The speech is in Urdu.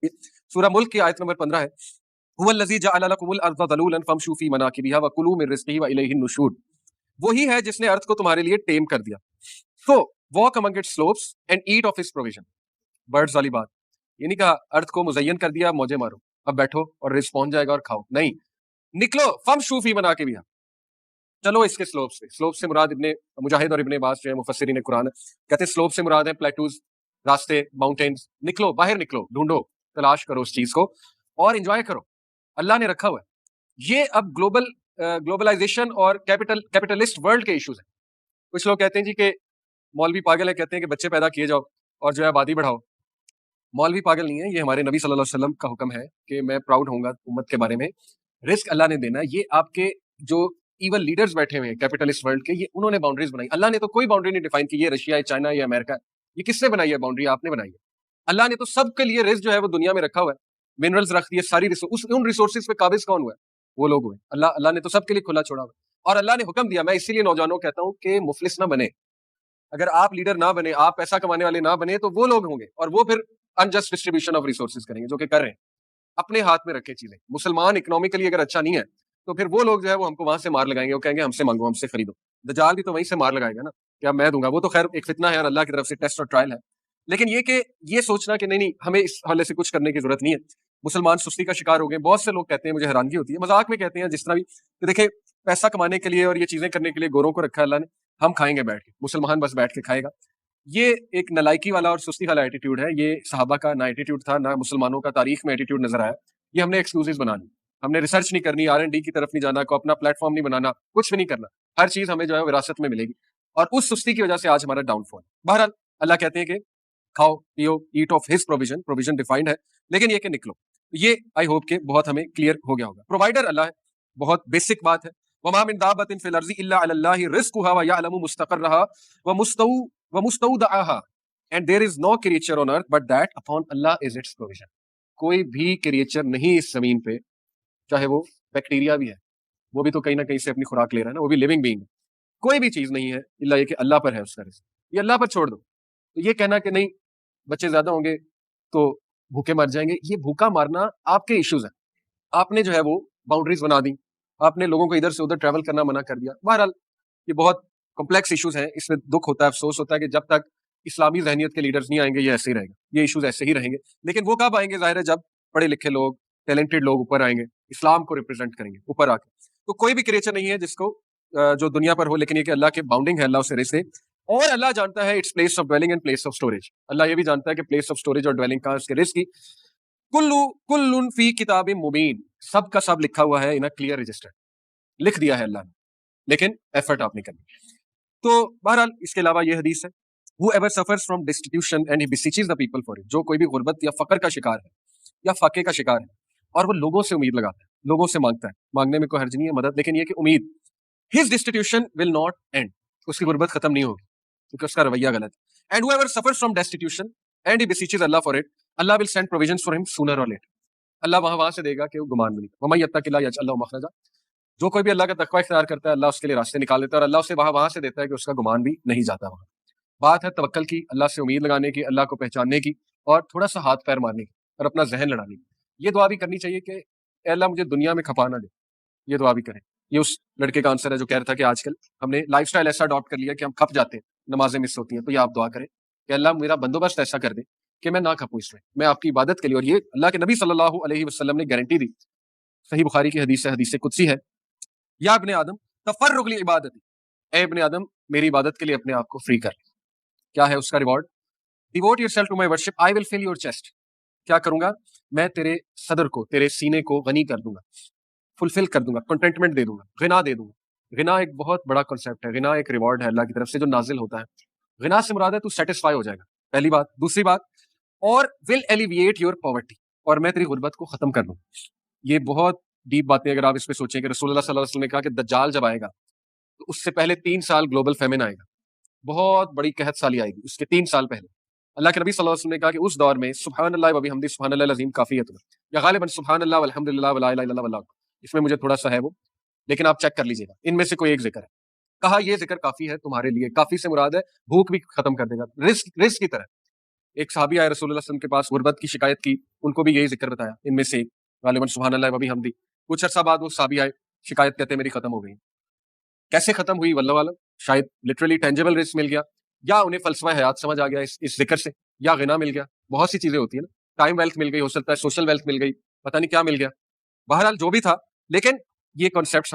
سورہ ملک کی آیت نمبر 15 ہے، هو الذی جعل لکم الارض ذلولا فامشوا فی مناکبها وکلوا من رزقہ والیہ النشور، وہی ہے جس نے ارض کو تمہارے لیے ٹیم کر دیا. So walk among its slopes and eat of his provision. Birds والی بات، یہ نہیں کہا ارض کو مزین کر دیا موجے مارو اب بیٹھو اور رزق پہنچ جائے گا اور کھاؤ، نہیں، نکلو فامشوا فی مناکبها، چلو اس کے سلوپ سے. سلوپ سے مراد ابن مجاہد اور ابن عباس جو ہے مفسرین قرآن کہتے ہیں سلوپ سے مراد ہے پلیٹوز، راستے، ماؤنٹینز. نکلو باہر، نکلو، ڈھونڈو، تلاش کرو اس چیز کو اور انجوائے کرو. اللہ نے رکھا ہوا ہے. یہ اب گلوبلائزیشن اور کیپٹلسٹ ورلڈ کے ایشوز ہیں. کچھ لوگ کہتے ہیں جی کہ مولوی پاگل ہے، کہتے ہیں کہ بچے پیدا کیے جاؤ اور جو ہے آبادی بڑھاؤ. مولوی پاگل نہیں ہے، یہ ہمارے نبی صلی اللہ علیہ وسلم کا حکم ہے کہ میں پراؤڈ ہوں گا امت کے بارے میں. رزق اللہ نے دینا. یہ آپ کے جو ایون لیڈرز بیٹھے ہوئے ہیں کیپٹلسٹ ورلڈ کے، یہ انہوں نے باؤنڈریز بنائی. اللہ نے تو کوئی باؤنڈری نہیں ڈیفائن کی یہ رشیا ہے، چائنا ہے، یہ امریکہ ہے. یہ کس نے بنائی ہے باؤنڈری؟ آپ نے بنائی ہے. اللہ نے تو سب کے لیے رزق جو ہے وہ دنیا میں رکھا ہوا ہے. منرلز رکھ دیے، ساری ان ریسورسز پہ قابض کون ہوا ہے؟ وہ لوگ ہوئے. اللہ نے تو سب کے لیے کھلا چھوڑا ہوا ہے. اور اللہ نے حکم دیا. میں اسی لیے نوجوانوں کو کہتا ہوں کہ مفلس نہ بنے. اگر آپ لیڈر نہ بنے، آپ پیسہ کمانے والے نہ بنے، تو وہ لوگ ہوں گے اور وہ پھر انجسٹ ڈسٹریبیوشن آف ریسورسز کریں گے، جو کہ کر رہے ہیں. اپنے ہاتھ میں رکھے چیزیں. مسلمان اکنامکلی اگر اچھا نہیں ہے تو پھر وہ لوگ جو ہے وہ ہم کو وہاں سے مار لگائیں گے، وہ کہیں گے ہم سے مانگو، ہم سے خریدو. دجال بھی تو وہیں سے مار لگائے گا نا کہ اب میں دوں گا. وہ تو خیر ایک فتنہ ہے اور اللہ کی طرف سے ٹیسٹ اور ٹرائل ہے. لیکن یہ کہ یہ سوچنا کہ نہیں ہمیں اس حوالے سے کچھ کرنے کی ضرورت نہیں ہے. مسلمان سستی کا شکار ہو گئے. بہت سے لوگ کہتے ہیں، مجھے حیرانگی ہوتی ہے، مذاق میں کہتے ہیں جس طرح بھی کہ دیکھیں پیسہ کمانے کے لیے اور یہ چیزیں کرنے کے لیے گوروں کو رکھا ہے اللہ نے، ہم کھائیں گے بیٹھ کے، مسلمان بس بیٹھ کے کھائے گا. یہ ایک نلائکی والا اور سستی والا ایٹیٹیوڈ ہے. یہ صحابہ کا نہ ایٹیٹیوڈ تھا، نہ مسلمانوں کا تاریخ میں ایٹیٹیوڈ نظر آیا. یہ ہم نے ایکسکیوزز بنا لی. ہم نے ریسرچ نہیں کرنی، R&D کی طرف نہیں جانا، کو اپنا پلیٹ فارم نہیں بنانا، کچھ بھی نہیں کرنا. ہر چیز ہمیں جو ہے وراثت میں ملے گی. اور اس سستی کی وجہ سے آج ہمارا ڈاؤن فال. بہرحال اللہ کہتے ہیں کہ کھاؤ پیو، eat of his provision defined ہے. لیکن یہ کہ نکلو، یہ آئی ہوپ کہ بہت ہمیں کلیئر ہو گیا ہوگا. پرووائڈر اللہ ہے، بہت بیسک بات ہے. وما من دابۃ فی الارض الا علی اللہ رزقها ویعلم مستقرها ومستودعها and there is no creature on earth but that upon Allah is its provision. کوئی بھی کریچر نہیں اس زمین پہ، چاہے وہ بیکٹیریا بھی ہے، وہ بھی تو کہیں نہ کہیں سے اپنی خوراک لے رہا ہے نا، وہ بھی لیونگ بینگ ہے. کوئی بھی چیز نہیں ہے الا یہ کہ اللہ پر ہے اس کا رزق. یہ اللہ پر چھوڑ دو. تو یہ کہنا کہ نہیں بچے زیادہ ہوں گے تو بھوکے مر جائیں گے، یہ بھوکا مارنا آپ کے ایشوز ہیں. آپ نے جو ہے وہ باؤنڈریز بنا دی، آپ نے لوگوں کو ادھر سے ادھر ٹریول کرنا منع کر دیا. بہرحال یہ بہت کمپلیکس ایشوز ہیں. اس میں دکھ ہوتا ہے، افسوس ہوتا ہے کہ جب تک اسلامی ذہنیت کے لیڈرز نہیں آئیں گے یہ ایسے ہی رہے گا، یہ ایشوز ایسے ہی رہیں گے. لیکن وہ کب آئیں گے؟ ظاہر ہے جب پڑھے لکھے لوگ، ٹیلنٹڈ لوگ اوپر آئیں گے، اسلام کو ریپرزینٹ کریں گے اوپر آ کے. تو کوئی بھی کریچر نہیں ہے جس کو جو دنیا پر ہو، لیکن یہ کہ اللہ کے باؤنڈنگ ہے، اللہ اسے رزق دے. اور اللہ جانتا ہے it's place of dwelling and place of storage. اللہ یہ بھی جانتا ہے کہ پلیس آف اسٹوریج اور ڈویلنگ کہاں اس کے رزق کی. کل فی کتاب مبین، سب کا سب لکھا ہوا ہے ان کلیئر رجسٹر، لکھ دیا ہے اللہ نے، لیکن ایفرٹ آپ نہیں کرنی. تو بہرحال اس کے علاوہ یہ حدیث ہے whoever suffers from destitution and he beseeches the people for it، جو کوئی بھی غربت یا فقر کا شکار ہے یا فاقے کا شکار ہے اور وہ لوگوں سے امید لگاتا ہے، لوگوں سے مانگتا ہے، مانگنے میں کوئی حرج نہیں ہے مدد، لیکن یہ کہ امید، his destitution will not end، اس کی غربت ختم نہیں ہوگی کیونکہ اس کا رویہ غلط ہے. and whoever suffers from destitution and he beseeches Allah for it، Allah will send provisions for him sooner or later. اللہ وہاں سے دے گا کہ وہ گمان میں نہیں. وَمَن يَتَّقِ اللَّهَ يَجْعَل لَهُ مَخْرَجًا، جو کوئی بھی اللہ کا تقوی اختیار کرتا ہے اللہ اس کے لیے راستے نکال دیتا ہے اور اللہ اسے وہاں سے دیتا ہے کہ اس کا گمان بھی نہیں جاتا. وہاں بات ہے توکل کی، اللہ سے امید لگانے کی، اللہ کو پہچاننے کی اور تھوڑا سا ہاتھ پیر مارنے کی اور اپنا ذہن لڑانے کی. یہ دعا بھی کرنی چاہیے کہ اے اللہ مجھے دنیا میں کھپا نہ دے. یہ دعا بھی کریں. یہ اس لڑکے کا آنسر ہے جو کہہ رہا تھا کہ آج کل ہم نے لائف سٹائل ایسا اڈاپٹ کر لیا کہ ہم کھپ جاتے ہیں، نمازیں مس ہوتی ہیں. تو یہ آپ دعا کریں کہ اللہ میرا بندوبست ایسا کر دے کہ میں نہ کھپوں اس میں آپ کی عبادت کے لیے. اور یہ اللہ کے نبی صلی اللہ علیہ وسلم نے گارنٹی دی. صحیح بخاری کی حدیث ہے، حدیث قدسی ہے، یا ابن آدم تفرغ لعبادتی، اے ابن آدم میری عبادت کے لیے اپنے آپ کو فری کر. کیا ہے اس کا reward? Devote your self to my worship I will fill your chest. کیا کروں گا؟ میں تیرے صدر کو، تیرے سینے کو غنی کر دوں گا، فلفل کر دوں گا، کنٹینٹمنٹ دے دوں گا، غنا دے دوں گا. غنا ایک بہت بڑا کنسیپٹ ہے. غنا ایک ریوارڈ ہے اللہ کی طرف سے جو نازل ہوتا ہے. غنا سے مراد ہے تو سیٹسفائی ہو جائے گا، پہلی بات. دوسری بات، اور ول ایلیویٹ یور پاورٹی، اور میں تیری غربت کو ختم کر دوں. یہ بہت ڈیپ باتیں اگر آپ اس پہ سوچیں کہ رسول اللہ صلی اللہ علیہ وسلم نے کہا کہ دجال جب آئے گا تو اس سے پہلے 3 سال گلوبل فیمن آئے گا، بہت بڑی قحط سالی آئے گی اس کے 3 سال پہلے. اللہ کے نبی صلی اللہ علیہ وسلم نے کہا کہ اس دور میں سبحان اللہ و بحمدہ سبحان اللہ العظیم کافی ہے تمہیں، یا غالباً سبحان اللہ والحمد للہ ولا الہ الا اللہ واللہ، اس میں مجھے تھوڑا سا ہے وہ، لیکن آپ چیک کر لیجیے گا ان میں سے کوئی ایک ذکر ہے. کہا یہ ذکر کافی ہے تمہارے لیے. کافی سے مراد ہے بھوک بھی ختم کر دے گا، رزق کی طرح. ایک صحابی آئے رسول اللہ صلی اللہ علیہ وسلم کے پاس، غربت کی شکایت کی، ان کو بھی یہی ذکر بتایا، ان میں سے ایک غالباً سبحان اللہ و بحمدہ۔ کچھ عرصہ بعد وہ صحابی آئے، شکایت کہتے ہیں میری ختم ہو گئی۔ کیسے ختم ہوئی واللہ عالم، شاید لٹرلی ٹینجیبل رزق مل گیا، یا انہیں فلسفہ حیات سمجھ آ گیا اس ذکر سے، یا غنا مل گیا، بہت سی چیزیں ہوتی ہیں نا، ٹائم ویلتھ مل گئی، ہو سکتا ہے سوشل ویلتھ مل گئی، پتہ نہیں کیا مل گیا، بہرحال جو بھی تھا، لیکن یہ کانسیپٹ